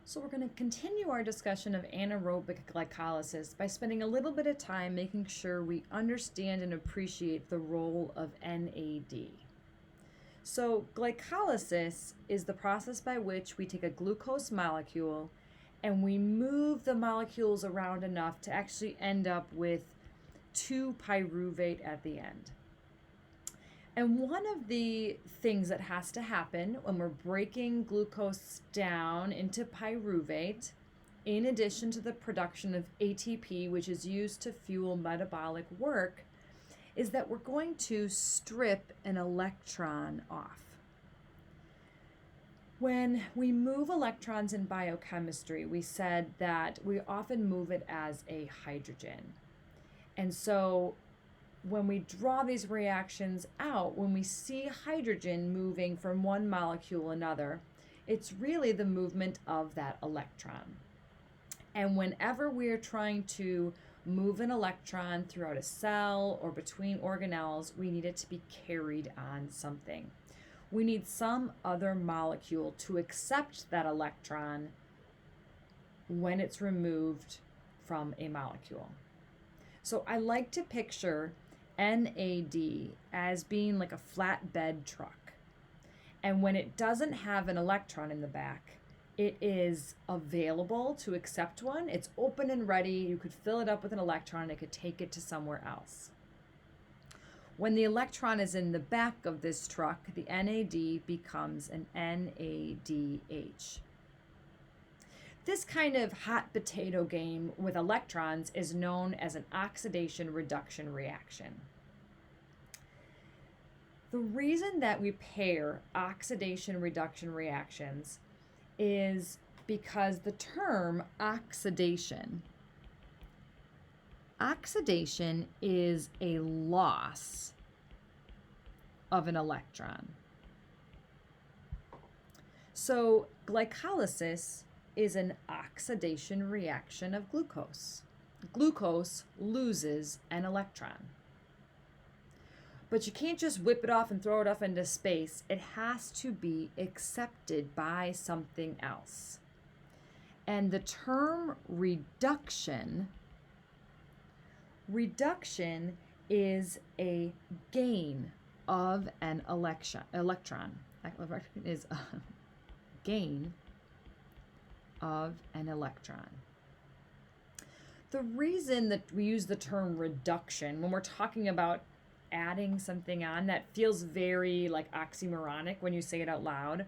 So we're going to continue our discussion of anaerobic glycolysis by spending a little bit of time making sure we understand and appreciate the role of NAD. So glycolysis is the process by which we take a glucose molecule and we move the molecules around enough to actually end up with 2-pyruvate at the end. And one of the things that has to happen when we're breaking glucose down into pyruvate, in addition to the production of ATP, which is used to fuel metabolic work, is that we're going to strip an electron off. When we move electrons in biochemistry, we said that we often move it as a hydrogen. And so when we draw these reactions out, when we see hydrogen moving from one molecule to another, it's really the movement of that electron. And whenever we're trying to move an electron throughout a cell or between organelles, we need it to be carried on something. We need some other molecule to accept that electron when it's removed from a molecule. So I like to picture NAD as being like a flatbed truck. And when it doesn't have an electron in the back, it is available to accept one. It's open and ready. You could fill it up with an electron and it could take it to somewhere else. When the electron is in the back of this truck, the NAD becomes an NADH. This kind of hot potato game with electrons is known as an oxidation reduction reaction. The reason that we pair oxidation reduction reactions is because the term oxidation is a loss of an electron. So glycolysis is an oxidation reaction of glucose. Glucose loses an electron. But you can't just whip it off and throw it off into space. It has to be accepted by something else. And the term reduction is a gain of an electron. Electron is a gain of an electron. The reason that we use the term reduction when we're talking about adding something on, that feels very like oxymoronic when you say it out loud.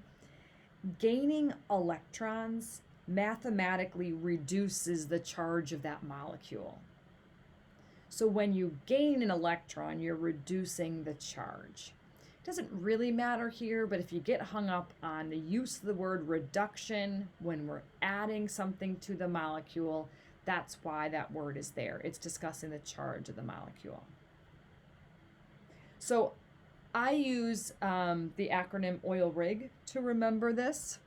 Gaining electrons mathematically reduces the charge of that molecule. So when you gain an electron, you're reducing the charge. It doesn't really matter here, but if you get hung up on the use of the word reduction when we're adding something to the molecule, that's why that word is there. It's discussing the charge of the molecule. So I use the acronym OIL-RIG to remember this.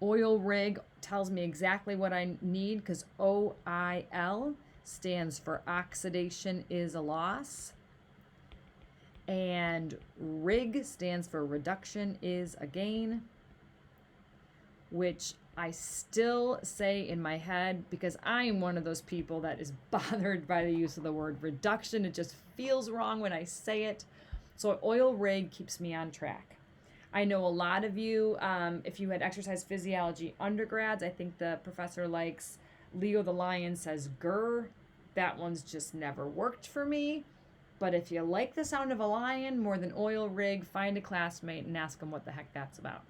OIL-RIG tells me exactly what I need because OIL stands for oxidation is a loss. And RIG stands for reduction is a gain, which I still say in my head because I am one of those people that is bothered by the use of the word reduction. It just feels wrong when I say it. So OIL-RIG keeps me on track. I know a lot of you, if you had exercise physiology undergrads, I think the professor likes Leo the Lion says grr. That one's just never worked for me. But if you like the sound of a lion more than OIL-RIG, find a classmate and ask them what the heck that's about.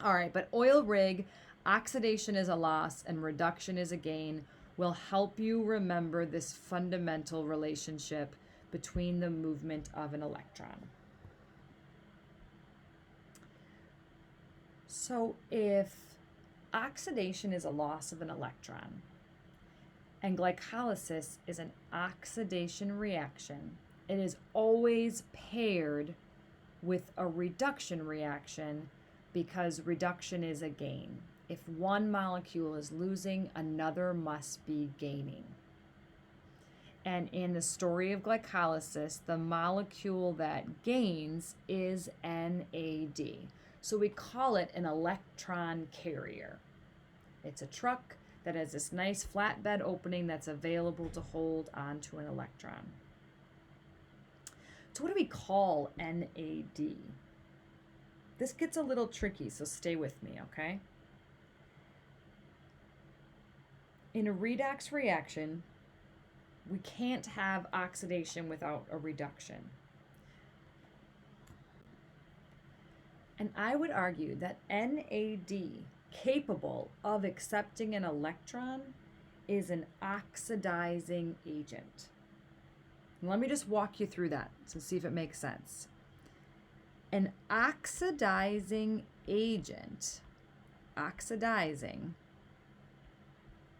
All right, but OIL-RIG, oxidation is a loss and reduction is a gain, will help you remember this fundamental relationship between the movement of an electron. So if oxidation is a loss of an electron and glycolysis is an oxidation reaction, it is always paired with a reduction reaction because reduction is a gain. If one molecule is losing, another must be gaining. And in the story of glycolysis, the molecule that gains is NAD. So we call it an electron carrier. It's a truck that has this nice flatbed opening that's available to hold onto an electron. So what do we call NAD? This gets a little tricky, so stay with me, okay? In a redox reaction, we can't have oxidation without a reduction. And I would argue that NAD, capable of accepting an electron, is an oxidizing agent. And let me just walk you through that to see if it makes sense. An oxidizing agent,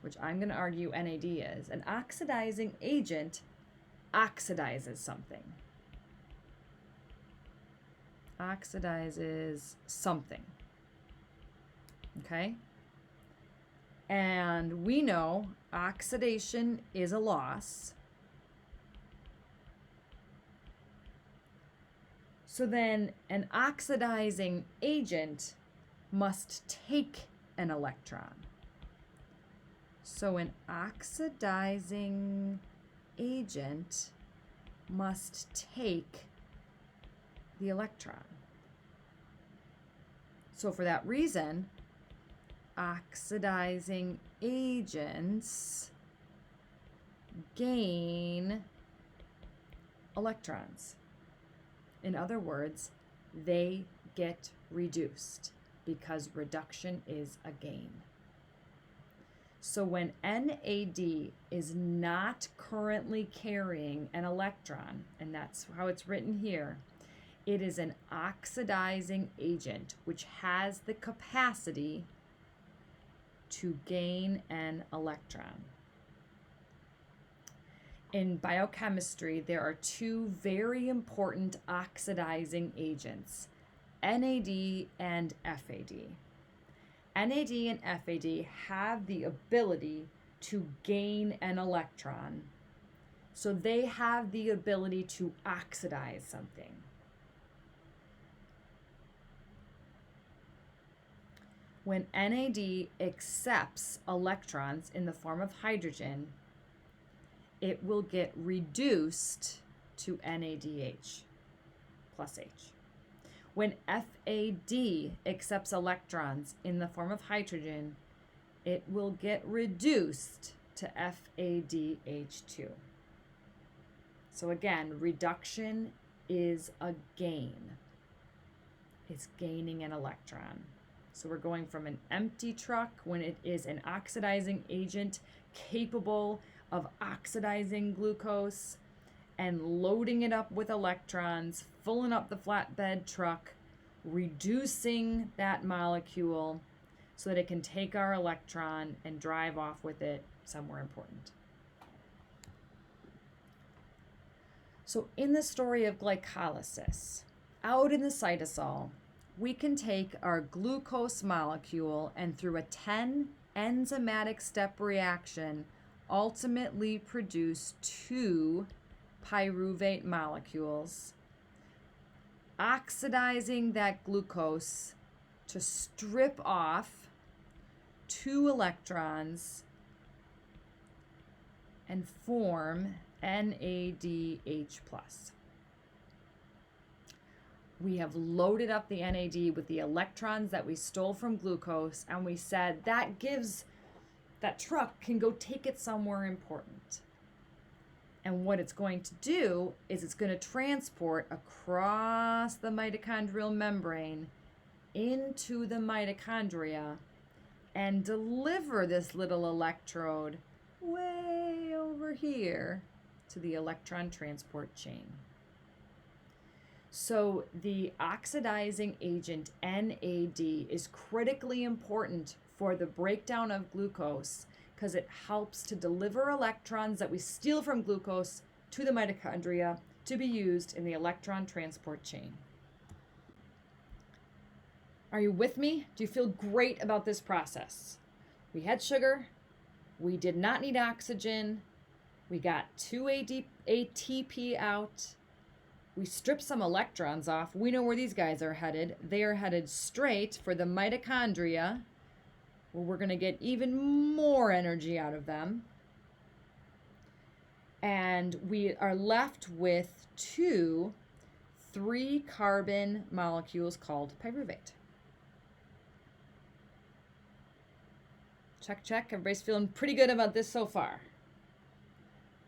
which I'm going to argue NAD is, an oxidizing agent oxidizes something. Oxidizes something. Okay? And we know oxidation is a loss. So then an oxidizing agent must take an electron. So an oxidizing agent must take the electron. So for that reason, oxidizing agents gain electrons. In other words, they get reduced because reduction is a gain. So when NAD is not currently carrying an electron, and that's how it's written here, it is an oxidizing agent which has the capacity to gain an electron. In biochemistry, there are two very important oxidizing agents, NAD and FAD. NAD and FAD have the ability to gain an electron, so they have the ability to oxidize something. When NAD accepts electrons in the form of hydrogen, it will get reduced to NADH plus H. When FAD accepts electrons in the form of hydrogen, it will get reduced to FADH2. So again, reduction is a gain. It's gaining an electron. So we're going from an empty truck when it is an oxidizing agent capable of oxidizing glucose and loading it up with electrons, filling up the flatbed truck, reducing that molecule so that it can take our electron and drive off with it somewhere important. So in the story of glycolysis, out in the cytosol, we can take our glucose molecule and through a 10 enzymatic step reaction ultimately produce 2 pyruvate molecules, oxidizing that glucose to strip off 2 electrons and form NADH+. We have loaded up the NAD with the electrons that we stole from glucose, and we said that truck can go take it somewhere important. And what it's going to do is it's going to transport across the mitochondrial membrane into the mitochondria and deliver this little electrode way over here to the electron transport chain. So the oxidizing agent NAD is critically important for the breakdown of glucose because it helps to deliver electrons that we steal from glucose to the mitochondria to be used in the electron transport chain. Are you with me? Do you feel great about this process? We had sugar, we did not need oxygen, we got 2 ATP out, We strip some electrons off. We know where these guys are headed. They are headed straight for the mitochondria, where we're going to get even more energy out of them. And we are left with 2 3-carbon molecules called pyruvate. Check, check. Everybody's feeling pretty good about this so far.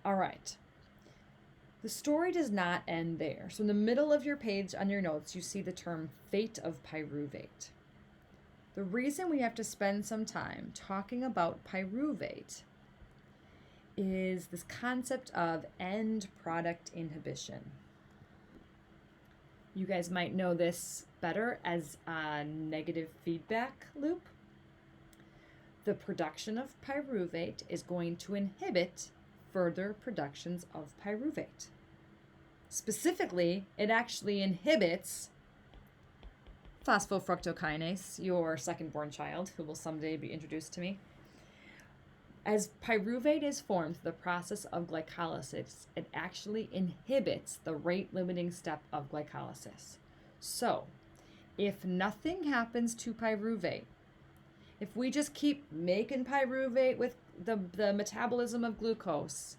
All right. The story does not end there. So in the middle of your page on your notes, you see the term fate of pyruvate. The reason we have to spend some time talking about pyruvate is this concept of end product inhibition. You guys might know this better as a negative feedback loop. The production of pyruvate is going to inhibit further productions of pyruvate. Specifically, it actually inhibits phosphofructokinase, your second-born child, who will someday be introduced to me. As pyruvate is formed through the process of glycolysis, it actually inhibits the rate-limiting step of glycolysis. So, if nothing happens to pyruvate, if we just keep making pyruvate with the metabolism of glucose,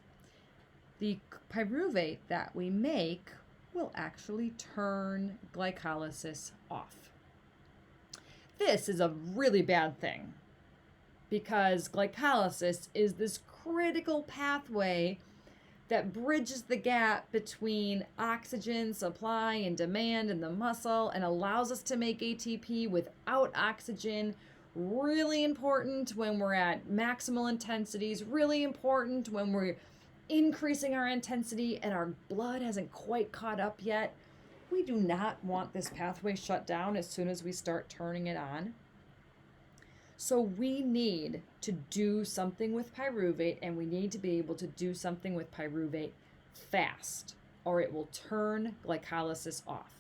the pyruvate that we make will actually turn glycolysis off. This is a really bad thing because glycolysis is this critical pathway that bridges the gap between oxygen supply and demand in the muscle and allows us to make ATP without oxygen. Really important when we're at maximal intensities, really important when we're increasing our intensity and our blood hasn't quite caught up yet. We do not want this pathway shut down as soon as we start turning it on. So we need to do something with pyruvate, and we need to be able to do something with pyruvate fast, or it will turn glycolysis off.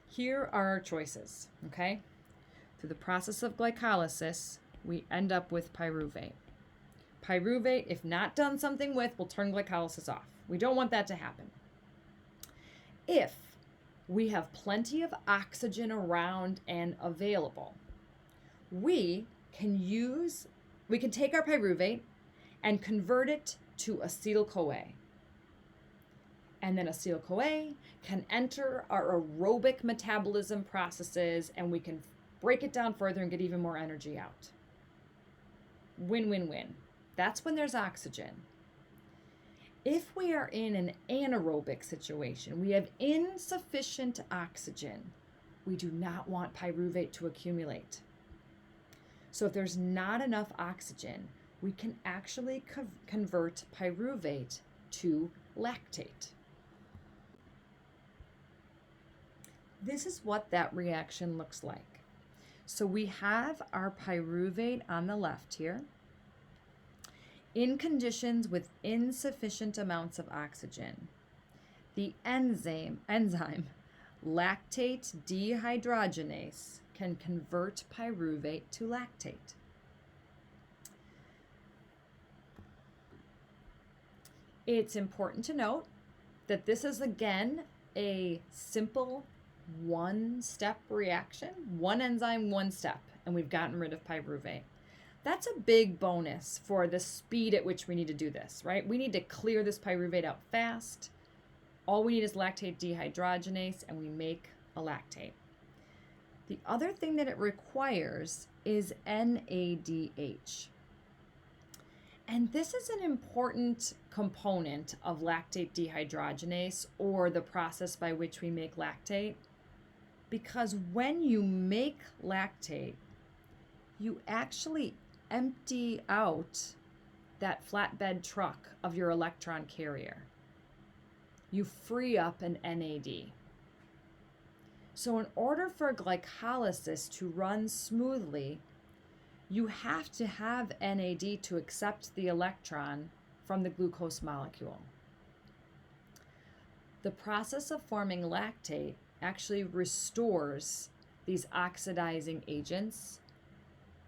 Here are our choices, okay? Through the process of glycolysis, we end up with pyruvate. Pyruvate, if not done something with, will turn glycolysis off. We don't want that to happen. If we have plenty of oxygen around and available, we can take our pyruvate and convert it to acetyl-CoA. And then acetyl-CoA can enter our aerobic metabolism processes, and we can break it down further and get even more energy out. Win, win, win. That's when there's oxygen. If we are in an anaerobic situation, we have insufficient oxygen, we do not want pyruvate to accumulate. So if there's not enough oxygen, we can actually convert pyruvate to lactate. This is what that reaction looks like. So we have our pyruvate on the left here. In conditions with insufficient amounts of oxygen, the enzyme lactate dehydrogenase can convert pyruvate to lactate. It's important to note that this is again a simple one-step reaction, one enzyme, one step, and we've gotten rid of pyruvate. That's a big bonus for the speed at which we need to do this, right? We need to clear this pyruvate out fast. All we need is lactate dehydrogenase, and we make a lactate. The other thing that it requires is NADH. And this is an important component of lactate dehydrogenase, or the process by which we make lactate, because when you make lactate, you actually empty out that flatbed truck of your electron carrier. You free up an NAD. So in order for glycolysis to run smoothly, you have to have NAD to accept the electron from the glucose molecule. The process of forming lactate actually restores these oxidizing agents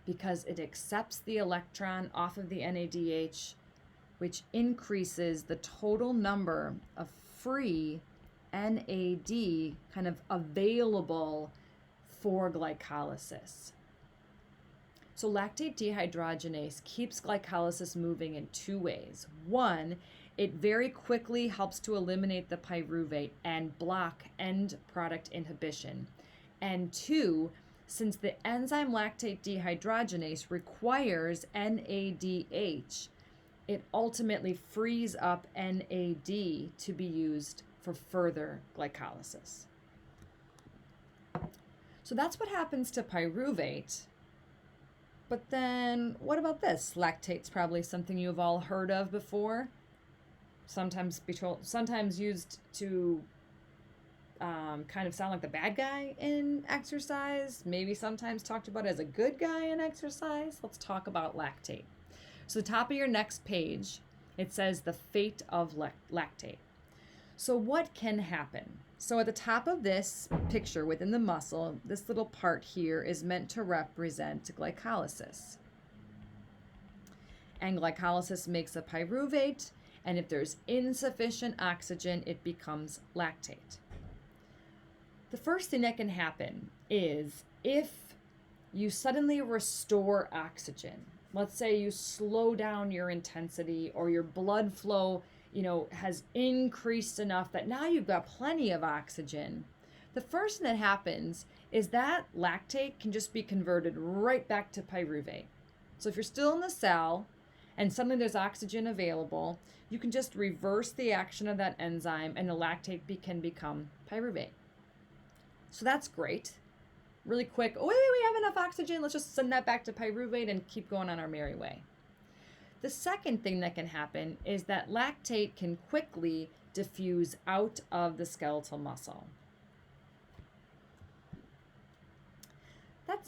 because it accepts the electron off of the NADH, which increases the total number of free NAD kind of available for glycolysis. So lactate dehydrogenase keeps glycolysis moving in two ways. One, it very quickly helps to eliminate the pyruvate and block end product inhibition. And two, since the enzyme lactate dehydrogenase requires NADH, it ultimately frees up NAD to be used for further glycolysis. So that's what happens to pyruvate. But then what about this? Lactate's probably something you've all heard of before. Sometimes used to kind of sound like the bad guy in exercise. Maybe sometimes talked about as a good guy in exercise. Let's talk about lactate. So the top of your next page, it says the fate of lactate. So what can happen? So at the top of this picture within the muscle, this little part here is meant to represent glycolysis. And glycolysis makes a pyruvate, and if there's insufficient oxygen, it becomes lactate. The first thing that can happen is if you suddenly restore oxygen, let's say you slow down your intensity or your blood flow, has increased enough that now you've got plenty of oxygen. The first thing that happens is that lactate can just be converted right back to pyruvate. So if you're still in the cell and suddenly there's oxygen available, you can just reverse the action of that enzyme and the lactate can become pyruvate. So that's great. Really quick, we have enough oxygen, let's just send that back to pyruvate and keep going on our merry way. The second thing that can happen is that lactate can quickly diffuse out of the skeletal muscle. That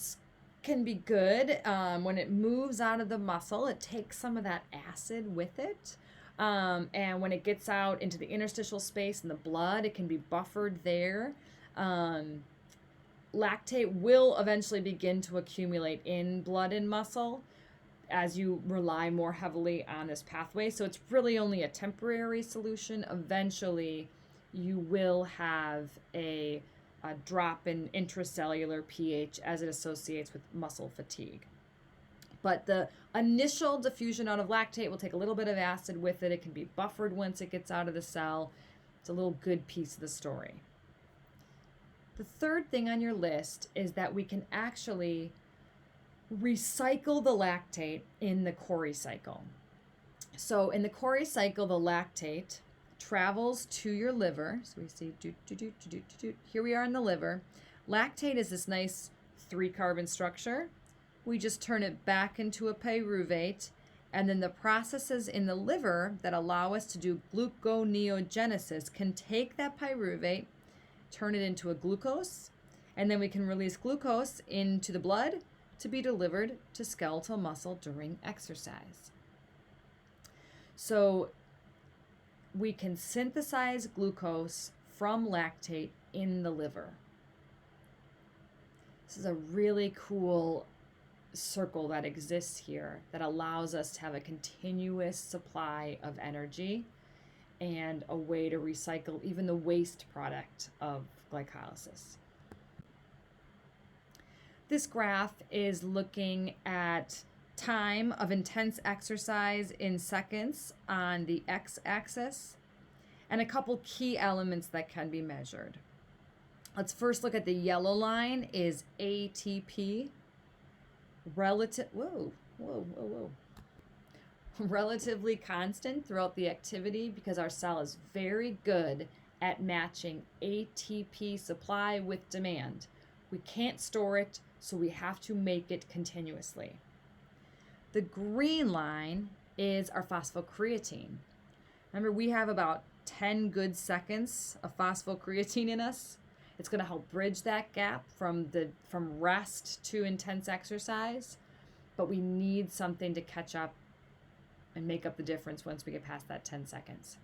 can be good. When it moves out of the muscle, it takes some of that acid with it. And when it gets out into the interstitial space in the blood, it can be buffered there. Lactate will eventually begin to accumulate in blood and muscle as you rely more heavily on this pathway. So it's really only a temporary solution. Eventually, you will have a drop in intracellular pH as it associates with muscle fatigue. But the initial diffusion out of lactate will take a little bit of acid with it. It can be buffered once it gets out of the cell. It's a little good piece of the story. The third thing on your list is that we can actually recycle the lactate in the Cori cycle. So in the Cori cycle, the lactate travels to your liver. So we see, here we are in the liver. Lactate is this nice 3-carbon structure. We just turn it back into a pyruvate, and then the processes in the liver that allow us to do gluconeogenesis can take that pyruvate, turn it into a glucose, and then we can release glucose into the blood to be delivered to skeletal muscle during exercise. So we can synthesize glucose from lactate in the liver. This is a really cool circle that exists here that allows us to have a continuous supply of energy and a way to recycle even the waste product of glycolysis. This graph is looking at time of intense exercise in seconds on the x-axis and a couple key elements that can be measured. Let's first look at the yellow line is ATP, relatively constant throughout the activity because our cell is very good at matching ATP supply with demand. We can't store it, so we have to make it continuously. The green line is our phosphocreatine. Remember, we have about 10 good seconds of phosphocreatine in us. It's going to help bridge that gap from rest to intense exercise, but we need something to catch up and make up the difference once we get past that 10 seconds.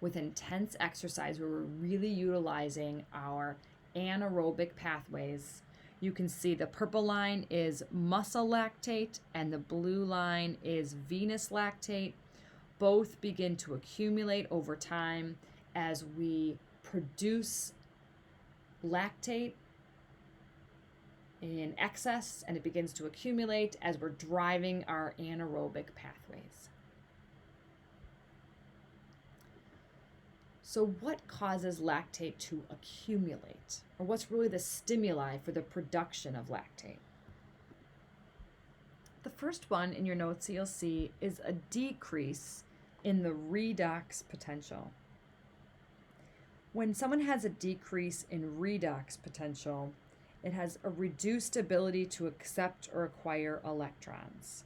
With intense exercise, where we're really utilizing our anaerobic pathways, you can see the purple line is muscle lactate and the blue line is venous lactate. Both begin to accumulate over time as we produce lactate in excess, and it begins to accumulate as we're driving our anaerobic pathways. So what causes lactate to accumulate? Or what's really the stimuli for the production of lactate? The first one in your notes you'll see is a decrease in the redox potential. When someone has a decrease in redox potential, it has a reduced ability to accept or acquire electrons.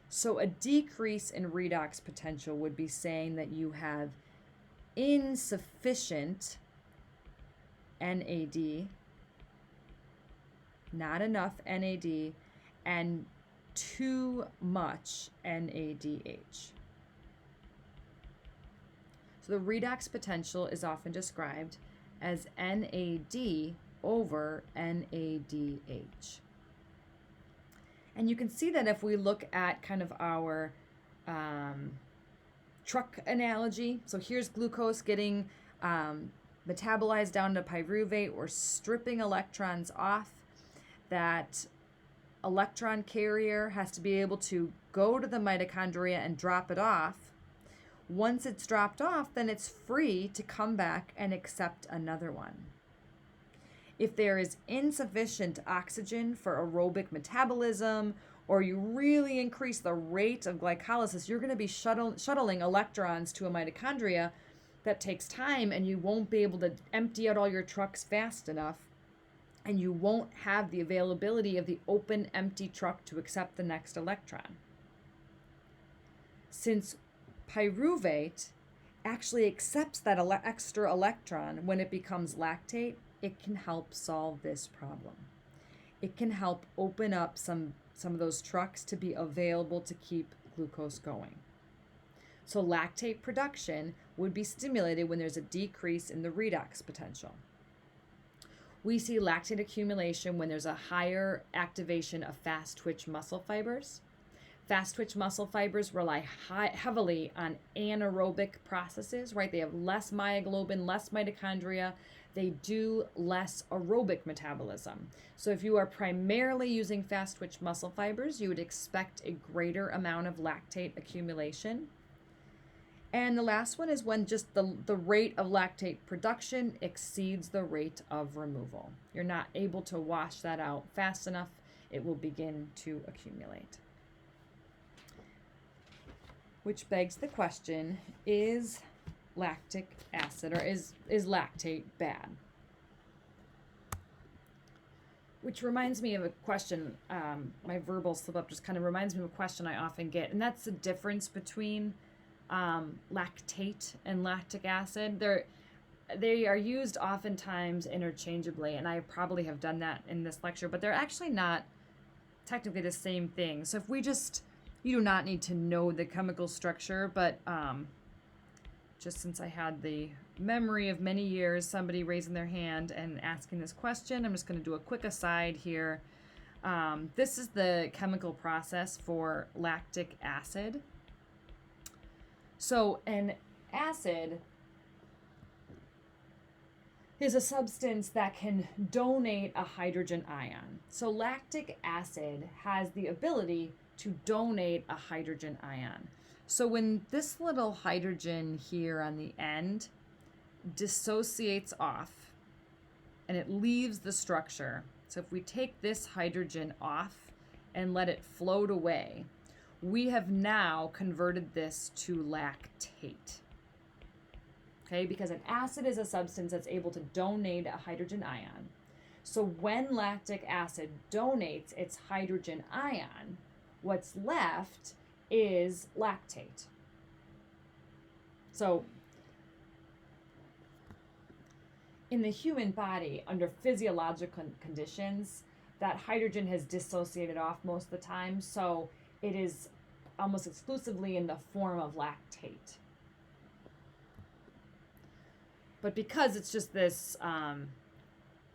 So a decrease in redox potential would be saying that you have insufficient NAD, not enough NAD, and too much NADH. So the redox potential is often described as NAD over NADH. And you can see that if we look at kind of our truck analogy. So here's glucose getting metabolized down to pyruvate. We're stripping electrons off. That electron carrier has to be able to go to the mitochondria and drop it off. Once it's dropped off, then it's free to come back and accept another one. If there is insufficient oxygen for aerobic metabolism, or you really increase the rate of glycolysis, you're going to be shuttling electrons to a mitochondria. That takes time, and you won't be able to empty out all your trucks fast enough, and you won't have the availability of the open, empty truck to accept the next electron. Since pyruvate actually accepts that extra electron when it becomes lactate, it can help solve this problem. It can help open up some of those trucks to be available to keep glucose going. So lactate production would be stimulated when there's a decrease in the redox potential. We see lactate accumulation when there's a higher activation of fast twitch muscle fibers. Fast twitch muscle fibers rely heavily on anaerobic processes, right? They have less myoglobin, less mitochondria. They do less aerobic metabolism. So if you are primarily using fast twitch muscle fibers, you would expect a greater amount of lactate accumulation. And the last one is when just the rate of lactate production exceeds the rate of removal. You're not able to wash that out fast enough, it will begin to accumulate. Which begs the question, is lactic acid, or is lactate bad? Which reminds me of a question, my verbal slip up just kind of reminds me of a question I often get, and that's the difference between lactate and lactic acid. They are used oftentimes interchangeably, and I probably have done that in this lecture, but they're actually not technically the same thing. So if we you do not need to know the chemical structure, but just since I had the memory of many years, somebody raising their hand and asking this question, I'm just going to do a quick aside here. This is the chemical process for lactic acid. So an acid is a substance that can donate a hydrogen ion. So lactic acid has the ability to donate a hydrogen ion. So when this little hydrogen here on the end dissociates off and it leaves the structure, so if we take this hydrogen off and let it float away, we have now converted this to lactate. Okay, because an acid is a substance that's able to donate a hydrogen ion. So when lactic acid donates its hydrogen ion, what's left is lactate. So in the human body, under physiological conditions, that hydrogen has dissociated off most of the time, so it is almost exclusively in the form of lactate. But because it's just this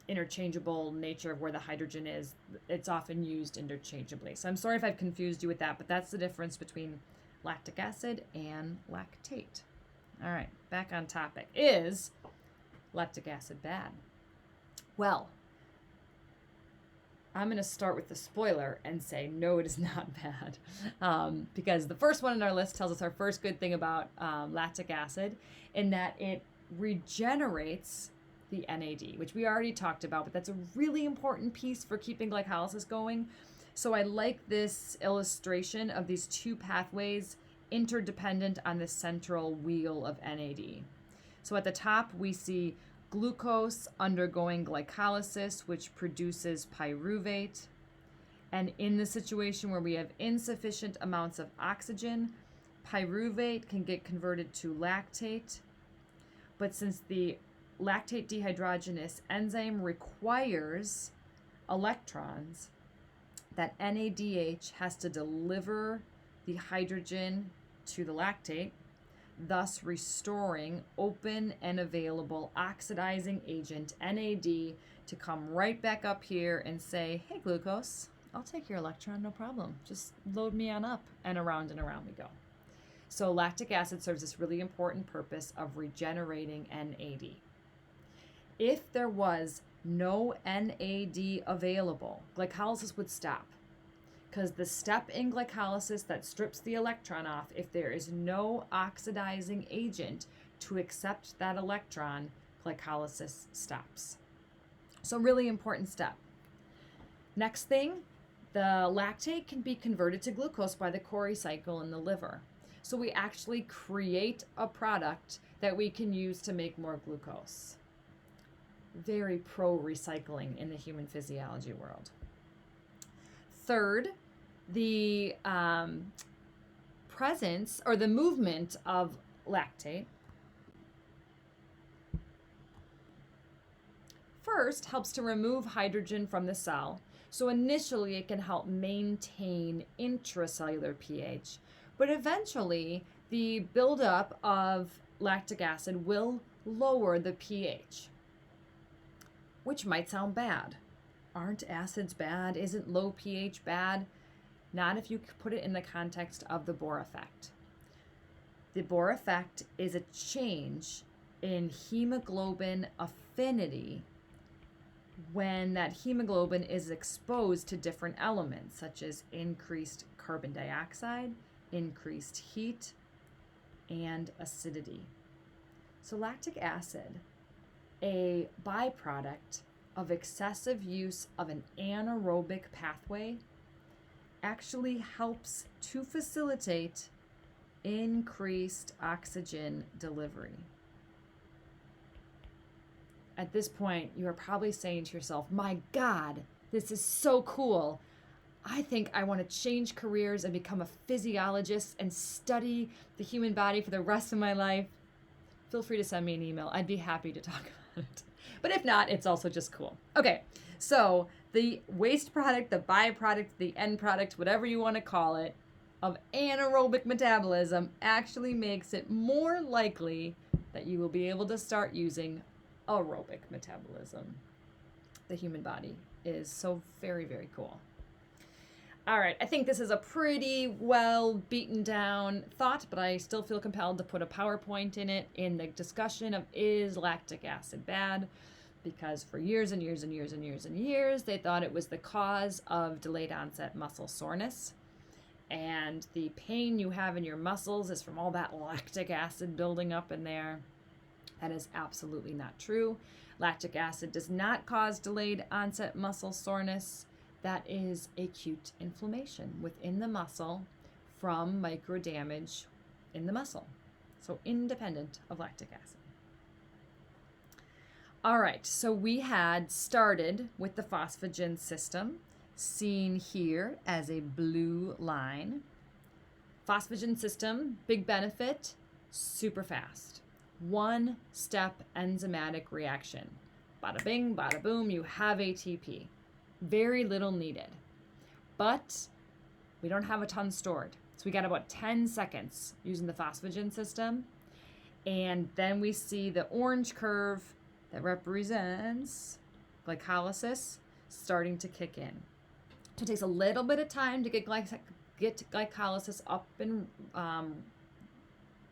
interchangeable nature of where the hydrogen is, it's often used interchangeably. So I'm sorry if I've confused you with that, but that's the difference between lactic acid and lactate. All right, back on topic. Is lactic acid bad? Well, I'm going to start with the spoiler and say, no, it is not bad. Because the first one on our list tells us our first good thing about lactic acid, in that it regenerates the NAD, which we already talked about, but that's a really important piece for keeping glycolysis going. So I like this illustration of these two pathways interdependent on the central wheel of NAD. So at the top, we see glucose undergoing glycolysis, which produces pyruvate. And in the situation where we have insufficient amounts of oxygen, pyruvate can get converted to lactate. But since the lactate dehydrogenase enzyme requires electrons, that NADH has to deliver the hydrogen to the lactate, thus restoring open and available oxidizing agent NAD to come right back up here and say, hey, glucose, I'll take your electron, no problem. Just load me on up, and around we go. So lactic acid serves this really important purpose of regenerating NAD. If there was no NAD available, glycolysis would stop. Because the step in glycolysis that strips the electron off, if there is no oxidizing agent to accept that electron, glycolysis stops. So really important step. Next thing, the lactate can be converted to glucose by the Cori cycle in the liver. So we actually create a product that we can use to make more glucose. Very pro-recycling in the human physiology world. Third, the presence or the movement of lactate first helps to remove hydrogen from the cell. So initially it can help maintain intracellular pH, but eventually the buildup of lactic acid will lower the pH, which might sound bad. Aren't acids bad? Isn't low pH bad? Not if you put it in the context of the Bohr effect. The Bohr effect is a change in hemoglobin affinity when that hemoglobin is exposed to different elements, such as increased carbon dioxide, increased heat, and acidity. So lactic acid, a byproduct of excessive use of an anaerobic pathway, actually helps to facilitate increased oxygen delivery. At this point, you are probably saying to yourself, my God, this is so cool. I think I want to change careers and become a physiologist and study the human body for the rest of my life. Feel free to send me an email. I'd be happy to talk about it. But if not, it's also just cool. Okay, so the waste product, the byproduct, the end product, whatever you want to call it, of anaerobic metabolism actually makes it more likely that you will be able to start using aerobic metabolism. The human body is so very, very cool. All right, I think this is a pretty well beaten down thought, but I still feel compelled to put a PowerPoint in it in the discussion of, is lactic acid bad? Because for years and years and years and years and years, they thought it was the cause of delayed onset muscle soreness. And the pain you have in your muscles is from all that lactic acid building up in there. That is absolutely not true. Lactic acid does not cause delayed onset muscle soreness. That is acute inflammation within the muscle from micro damage in the muscle. So independent of lactic acid. All right, so we had started with the phosphagen system, seen here as a blue line. Phosphagen system, big benefit, super fast. One step enzymatic reaction. Bada bing, bada boom, you have ATP. Very little needed. But we don't have a ton stored. So we got about 10 seconds using the phosphagen system. And then we see the orange curve that represents glycolysis starting to kick in. So it takes a little bit of time to get glycolysis up and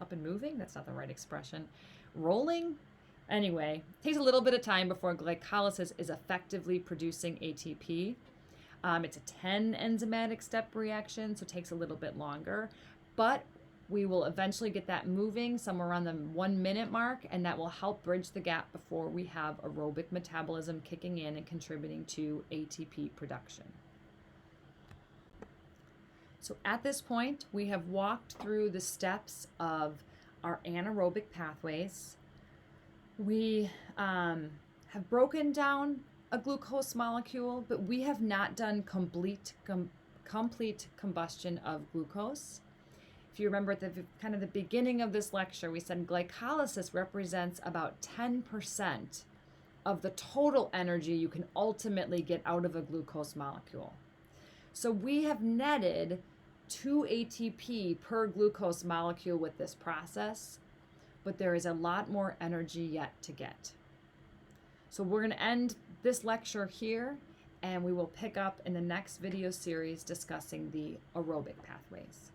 up and moving. That's not the right expression. Rolling. Anyway, it takes a little bit of time before glycolysis is effectively producing ATP. It's a 10 enzymatic step reaction, so it takes a little bit longer, but we will eventually get that moving somewhere around the 1 minute mark, and that will help bridge the gap before we have aerobic metabolism kicking in and contributing to ATP production. So at this point, we have walked through the steps of our anaerobic pathways. We have broken down a glucose molecule, but we have not done complete combustion of glucose. If you remember at the beginning of this lecture, we said glycolysis represents about 10% of the total energy you can ultimately get out of a glucose molecule. So we have netted 2 ATP per glucose molecule with this process, but there is a lot more energy yet to get. So we're going to end this lecture here, and we will pick up in the next video series discussing the aerobic pathways.